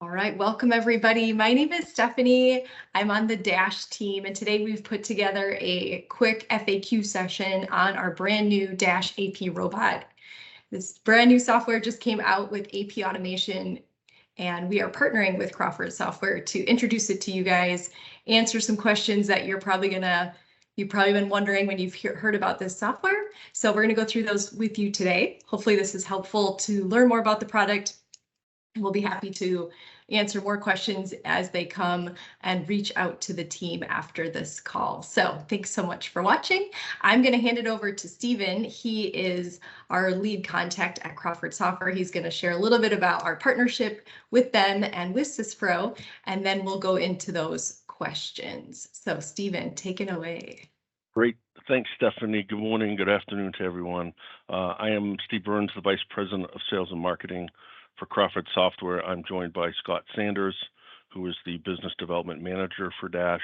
All right, welcome everybody. My name is Stephanie. I'm on the Dash team, and today we've put together a quick FAQ session on our brand new Dash AP robot. This brand new software just came out with AP automation, and we are partnering with Crawford Software to introduce it to you guys, answer some questions that you've probably been wondering when you've heard about this software. So we're going to go through those with you today. Hopefully this is helpful to learn more about the product. We'll be happy to answer more questions as they come and reach out to the team after this call. So thanks so much for watching. I'm going to hand it over to Steven. He is our lead contact at Crawford Software. He's going to share a little bit about our partnership with them and with SysPro, and then we'll go into those questions. So Steven, take it away. Great. Thanks, Stephanie. Good morning. Good afternoon to everyone. I am Steve Burns, the Vice President of Sales and Marketing for Crawford Software. I'm joined by Scott Sanders, who is the Business Development Manager for Dash,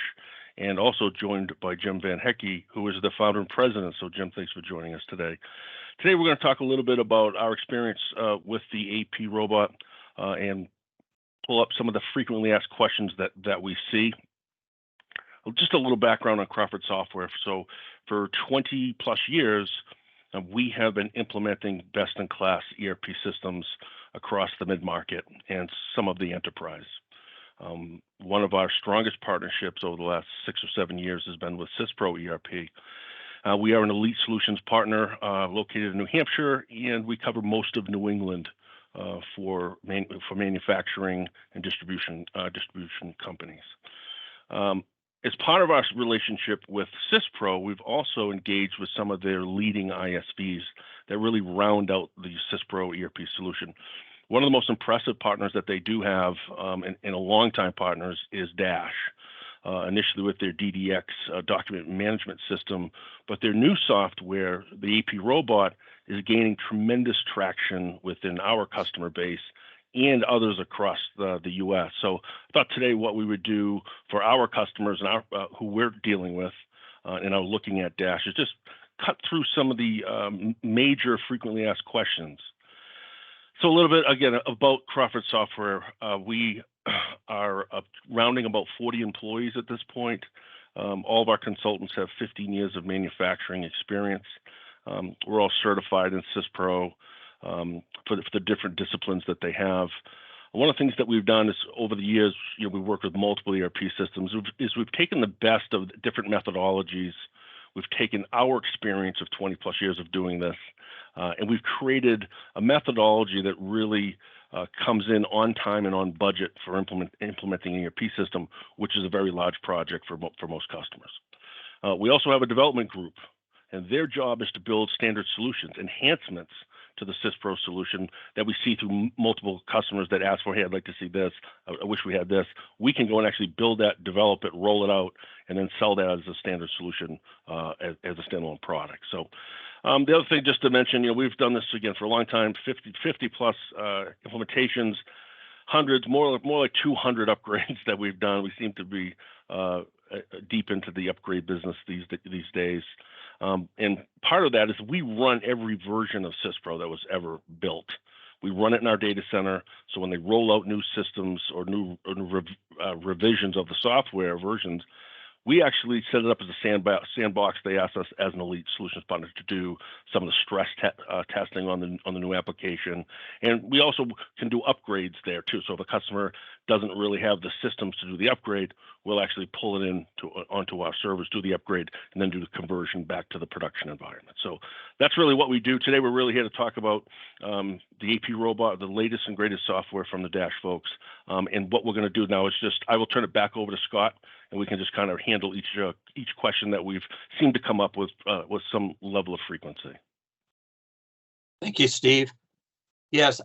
and also joined by Jim Van Hecke, who is the Founder and President. So Jim, thanks for joining us today. Today we're going to talk a little bit about our experience with the AP robot and pull up some of the frequently asked questions that we see. Just a little background on Crawford Software. So for 20 plus years, we have been implementing best-in-class ERP systems across the mid-market and some of the enterprise. One of our strongest partnerships over the last 6 or 7 years has been with SysPro ERP. We are an elite solutions partner located in New Hampshire, and we cover most of New England for manufacturing and distribution companies. As part of our relationship with SysPro, we've also engaged with some of their leading ISVs that really round out the SysPro ERP solution. One of the most impressive partners that they do have, and a longtime partners, is Dash. Initially with their DDX document management system, but their new software, the AP robot, is gaining tremendous traction within our customer base and others across the U.S. So I thought today what we would do for our customers and our who we're dealing with and are looking at Dash is just cut through some of the major frequently asked questions. So a little bit, again, about Crawford Software. We are rounding about 40 employees at this point. All of our consultants have 15 years of manufacturing experience. We're all certified in SysPro for the different disciplines that they have. One of the things that we've done is over the years, we work with multiple ERP systems, is we've taken the best of different methodologies. We've taken our experience of 20 plus years of doing this, and we've created a methodology that really comes in on time and on budget for implementing an ERP system, which is a very large project for most customers. We also have a development group, and their job is to build standard solutions, enhancements to the SysPro solution that we see through multiple customers that ask for, hey, I'd like to see this, I wish we had this. We can go and actually build that, develop it, roll it out, and then sell that as a standard solution as a standalone product. So the other thing just to mention, we've done this again for a long time, 50 plus implementations, hundreds, more like 200 upgrades that we've done. We seem to be deep into the upgrade business these days. And part of that is we run every version of SysPro that was ever built. We run it in our data center, so when they roll out new systems or new revisions of the software versions, we actually set it up as a sandbox. They asked us as an elite solutions partner to do some of the stress testing on the new application, and we also can do upgrades there too. So if a customer doesn't really have the systems to do the upgrade, we'll actually pull it onto our servers, do the upgrade, and then do the conversion back to the production environment. So that's really what we do today. We're really here to talk about the AP robot, the latest and greatest software from the Dash folks. And what we're going to do now is I will turn it back over to Scott, and we can just kind of handle each question that we've seemed to come up with some level of frequency. Thank you, Steve. Yes,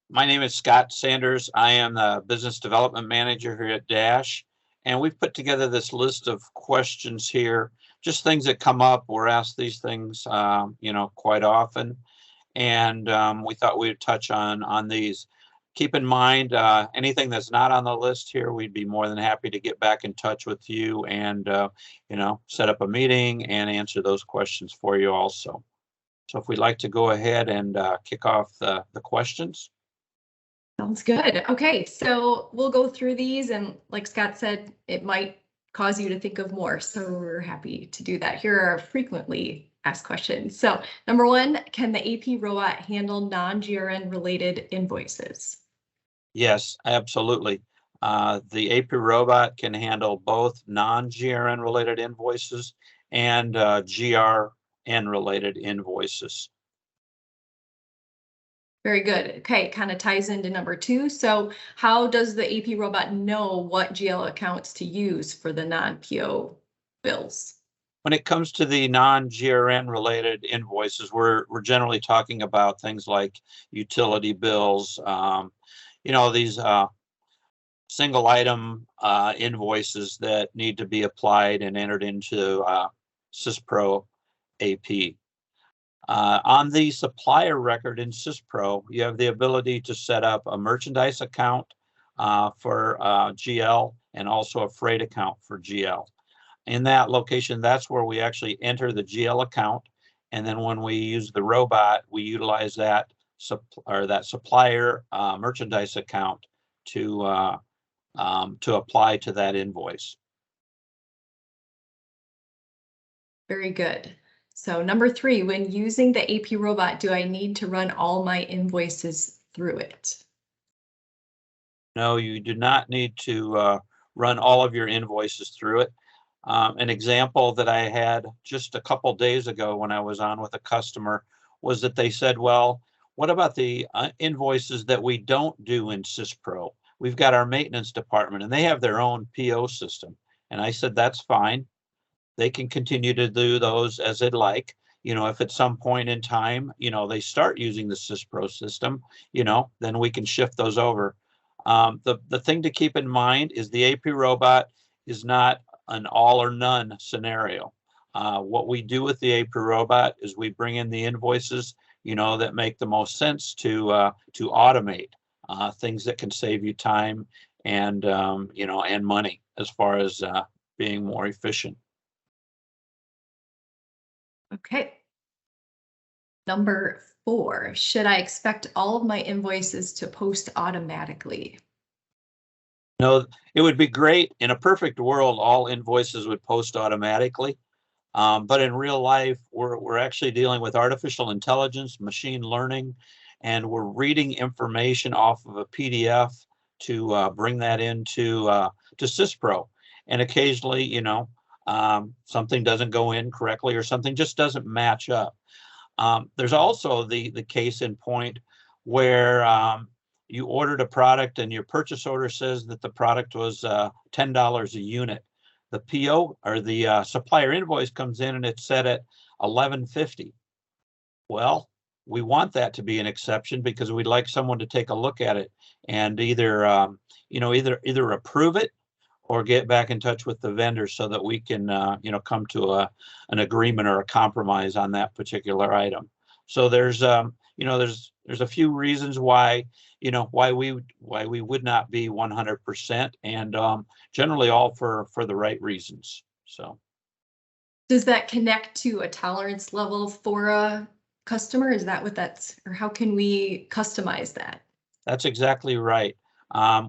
my name is Scott Sanders. I am the Business Development Manager here at Dash, and we've put together this list of questions here, just things that come up. We're asked these things, quite often, and we thought we'd touch on these. Keep in mind, anything that's not on the list here, we'd be more than happy to get back in touch with you and, set up a meeting and answer those questions for you also. So if we'd like to go ahead and kick off the questions. Sounds good. Okay, so we'll go through these, and like Scott said, it might cause you to think of more. So we're happy to do that. Here are frequently asked questions. So number one, can the AP robot handle non-GRN related invoices? Yes, absolutely. The AP robot can handle both non-GRN related invoices and GRN related invoices. Very good. Okay, kind of ties into number two. So how does the AP robot know what GL accounts to use for the non-PO bills? When it comes to the non-GRN related invoices, we're generally talking about things like utility bills, these single item invoices that need to be applied and entered into SysPro AP. On the supplier record in SysPro, you have the ability to set up a merchandise account for GL and also a freight account for GL. In that location, that's where we actually enter the GL account. And then when we use the robot, we utilize that supplier merchandise account to apply to that invoice. Very good. So number three, when using the AP robot, do I need to run all my invoices through it? No, you do not need to run all of your invoices through it. An example that I had just a couple days ago when I was on with a customer was that they said, well, what about the invoices that we don't do in SysPro? We've got our maintenance department and they have their own PO system. And I said, that's fine. They can continue to do those as they'd like. If at some point in time, they start using the SysPro system, then we can shift those over. The thing to keep in mind is the AP robot is not an all or none scenario. What we do with the AP robot is we bring in the invoices, that make the most sense to automate things that can save you time and and money as far as being more efficient. Okay. Number four, should I expect all of my invoices to post automatically? No, it would be great. In a perfect world, all invoices would post automatically. But in real life, we're actually dealing with artificial intelligence, machine learning, and we're reading information off of a PDF to bring that into to SysPro. And occasionally, something doesn't go in correctly or something just doesn't match up. There's also the case in point where you ordered a product and your purchase order says that the product was $10 a unit. The PO or the supplier invoice comes in and it's set at $11.50. Well, we want that to be an exception because we'd like someone to take a look at it and either approve it or get back in touch with the vendor so that we can come to an agreement or a compromise on that particular item. So there's a few reasons why we would not be 100% and generally all for the right reasons. So does that connect to a tolerance level for a customer? Is that what that's, or how can we customize that? That's exactly right.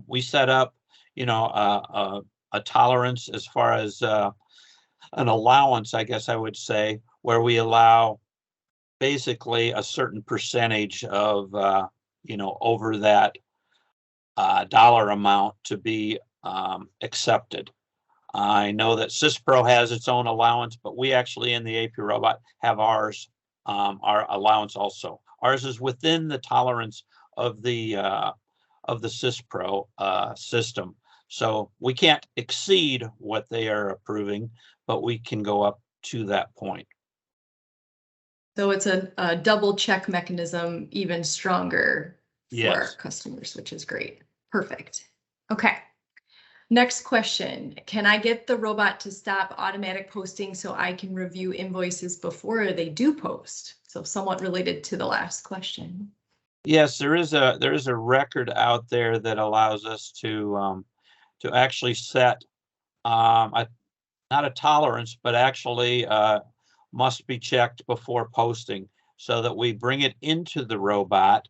We set up a tolerance as far as an allowance, I guess I would say, where we allow basically a certain percentage of over that dollar amount to be accepted. I know that SysPro has its own allowance, but we actually in the AP robot have ours, our allowance also. Ours is within the tolerance of the SysPro system. So we can't exceed what they are approving, but we can go up to that point. So it's a double check mechanism, even stronger for our customers, which is great. Perfect. Okay. Next question. Can I get the robot to stop automatic posting so I can review invoices before they do post? So somewhat related to the last question. Yes, there is a record out there that allows us to actually set not a tolerance, but actually must be checked before posting so that we bring it into the robot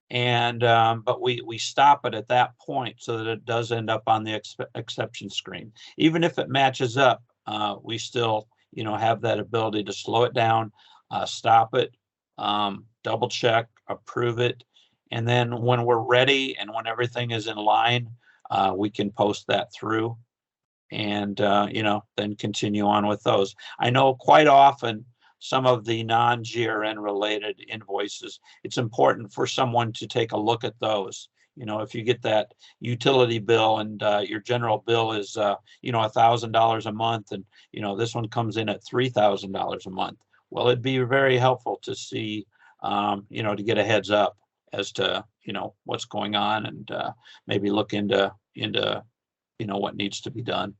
And but we stop it at that point so that it does end up on the exception screen. Even if it matches up, we still, you know, have that ability to slow it down, stop it, double check, approve it, and then when we're ready and when everything is in line, we can post that through and you know, then continue on with those. I know quite often some of the non-GRN related invoices, it's important for someone to take a look at those. You know, if you get that utility bill and your general bill is, you know, $1,000 a month, and, you know, this one comes in at $3,000 a month. Well, it'd be very helpful to see, you know, to get a heads up as to, you know, what's going on, and maybe look into, you know, what needs to be done.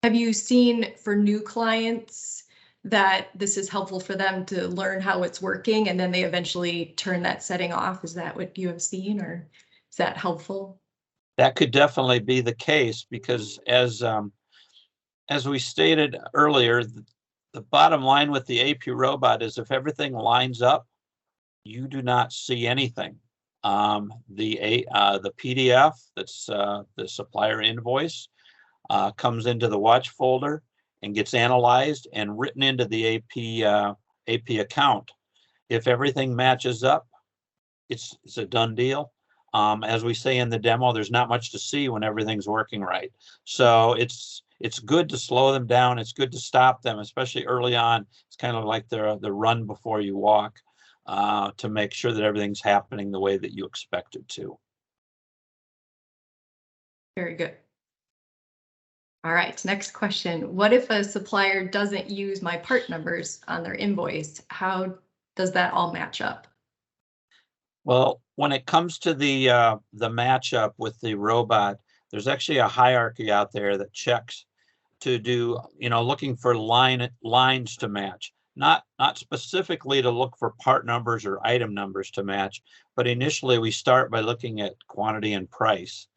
Have you seen for new clients that this is helpful for them to learn how it's working and then they eventually turn that setting off? Is that what you have seen, or is that helpful? That could definitely be the case, because as we stated earlier, the bottom line with the AP robot is if everything lines up, you do not see anything. The PDF, that's the supplier invoice, comes into the watch folder and gets analyzed and written into the AP account. If everything matches up, it's a done deal. As we say in the demo, there's not much to see when everything's working right. So it's good to slow them down. It's good to stop them, especially early on. It's kind of like the run before you walk, to make sure that everything's happening the way that you expect it to. Very good. All right, next question. What if a supplier doesn't use my part numbers on their invoice? How does that all match up? Well, when it comes to the matchup with the robot, there's actually a hierarchy out there that checks to do, you know, looking for lines to match, not specifically to look for part numbers or item numbers to match, but initially we start by looking at quantity and price.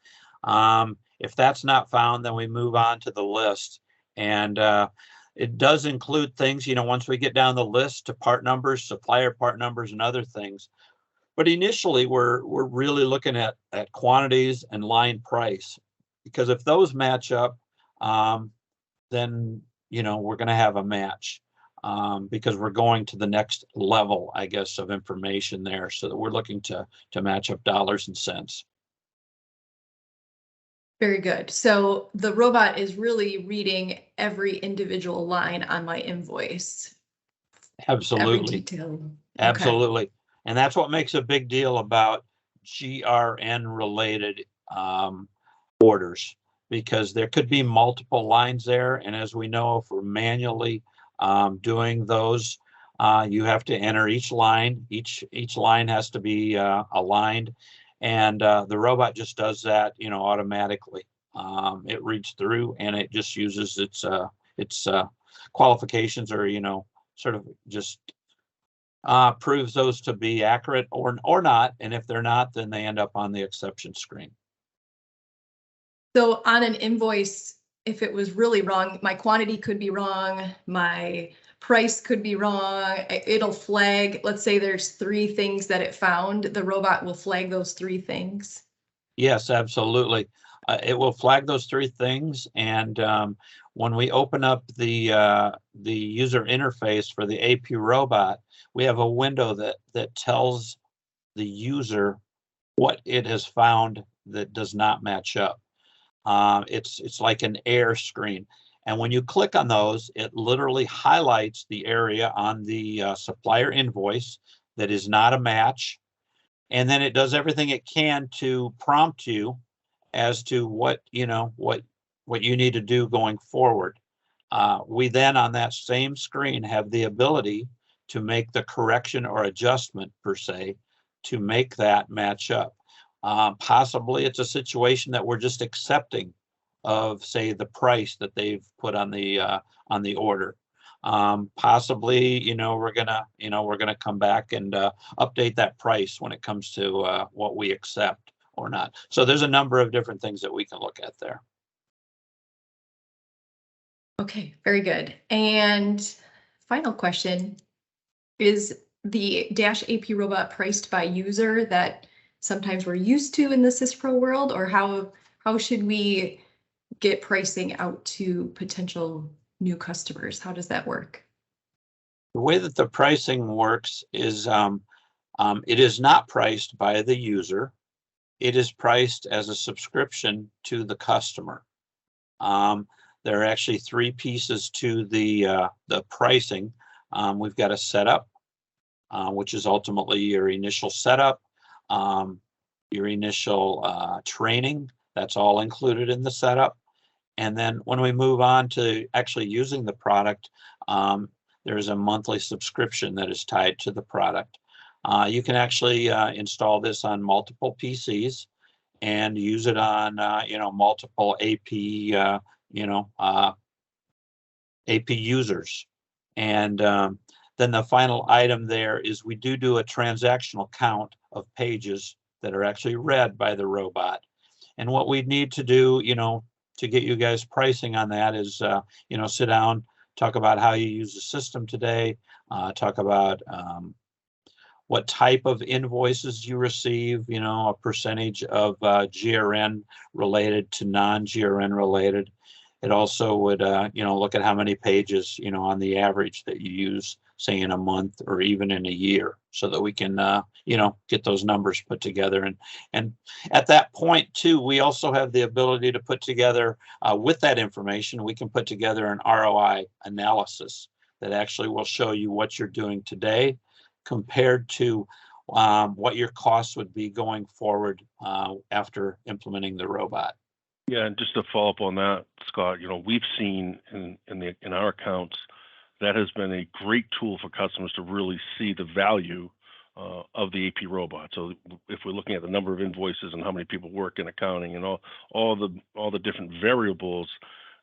If that's not found, then we move on to the list, and it does include things, you know, once we get down the list to part numbers, supplier part numbers, and other things. But initially, we're really looking at quantities and line price, because if those match up, then, you know, we're going to have a match, because we're going to the next level, I guess, of information there. So that we're looking to match up dollars and cents. Very good. So the robot is really reading every individual line on my invoice. Absolutely. Every detail. Absolutely. Okay. And that's what makes a big deal about GRN related orders, because there could be multiple lines there. And as we know, if we're manually doing those, you have to enter each line. Each line has to be aligned. And the robot just does that, you know, automatically. It reads through and it just uses its qualifications, or, you know, sort of just proves those to be accurate or not. And if they're not, then they end up on the exception screen. So on an invoice, if it was really wrong, my quantity could be wrong, my price could be wrong, it'll flag, let's say there's 3 things that it found, the robot will flag those 3 things. Yes, absolutely. It will flag those 3 things. And when we open up the user interface for the AP robot, we have a window that tells the user what it has found that does not match up. It's like an error screen. And when you click on those, it literally highlights the area on the supplier invoice that is not a match. And then it does everything it can to prompt you as to what, you know, what you need to do going forward. We then on that same screen have the ability to make the correction or adjustment per se to make that match up. Possibly it's a situation that we're just accepting of, say, the price that they've put on the order. Possibly, you know, we're gonna come back and update that price when it comes to what we accept or not. So there's a number of different things that we can look at there. Okay, very good. And final question is, the Dash AP robot priced by user that sometimes we're used to in the SysPro world, or how should we get pricing out to potential new customers? How does that work? The way that the pricing works is it is not priced by the user. It is priced as a subscription to the customer. There are actually three pieces to the pricing. We've got a setup, which is ultimately your initial setup, your initial training. That's all included in the setup. And then when we move on to actually using the product, there's a monthly subscription that is tied to the product. You can actually install this on multiple PCs and use it on multiple AP AP users. And then the final item there is we do a transactional count of pages that are actually read by the robot. And what we need to do, to get you guys pricing on that is, sit down, talk about how you use the system today, talk about what type of invoices you receive, a percentage of GRN related to non-GRN related. It also would, look at how many pages, on the average that you use, say in a month or even in a year, so that we can, get those numbers put together. And at that point too, we also have the ability to put together, with that information, we can put together an ROI analysis that actually will show you what you're doing today compared to what your costs would be going forward after implementing the robot. Yeah, and just to follow up on that, Scott, we've seen in our accounts that has been a great tool for customers to really see the value of the AP robot. So if we're looking at the number of invoices and how many people work in accounting and all the different variables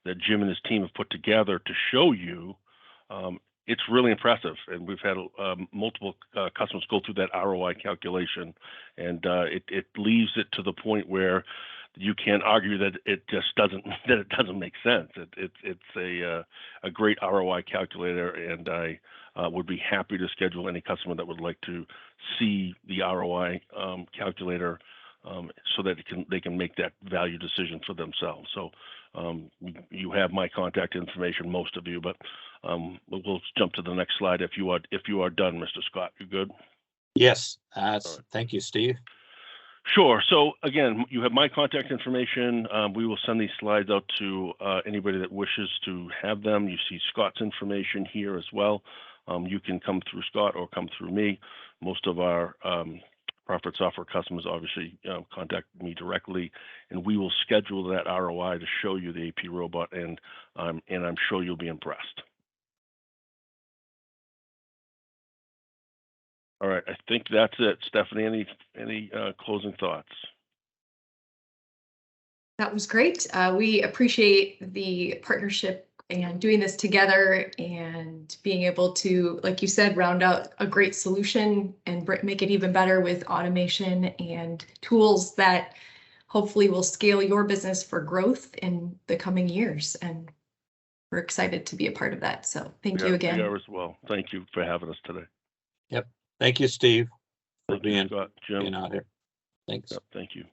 that Jim and his team have put together to show you, it's really impressive. And we've had multiple customers go through that ROI calculation, and it leaves it to the point where you can't argue that it doesn't make sense. It's a great ROI calculator, and I would be happy to schedule any customer that would like to see the ROI calculator so that they can make that value decision for themselves. So you have my contact information, most of you, but we'll jump to the next slide if you are done, Mr. Scott. You good? Yes. Right. Thank you, Steve. Sure. So again, you have my contact information. We will send these slides out to anybody that wishes to have them. You see Scott's information here as well. You can come through Scott or come through me. Most of our Crawford Software customers obviously contact me directly, and we will schedule that ROI to show you the AP robot, and I'm sure you'll be impressed. All right, I think that's it. Stephanie, any closing thoughts? That was great. We appreciate the partnership and doing this together and being able to, like you said, round out a great solution and make it even better with automation and tools that hopefully will scale your business for growth in the coming years. And we're excited to be a part of that. So thank you again. We are as well. Thank you for having us today. Yep. Thank you, Steve, for Thank you, being Scott, Jim. out here. Thanks. Yep, thank you.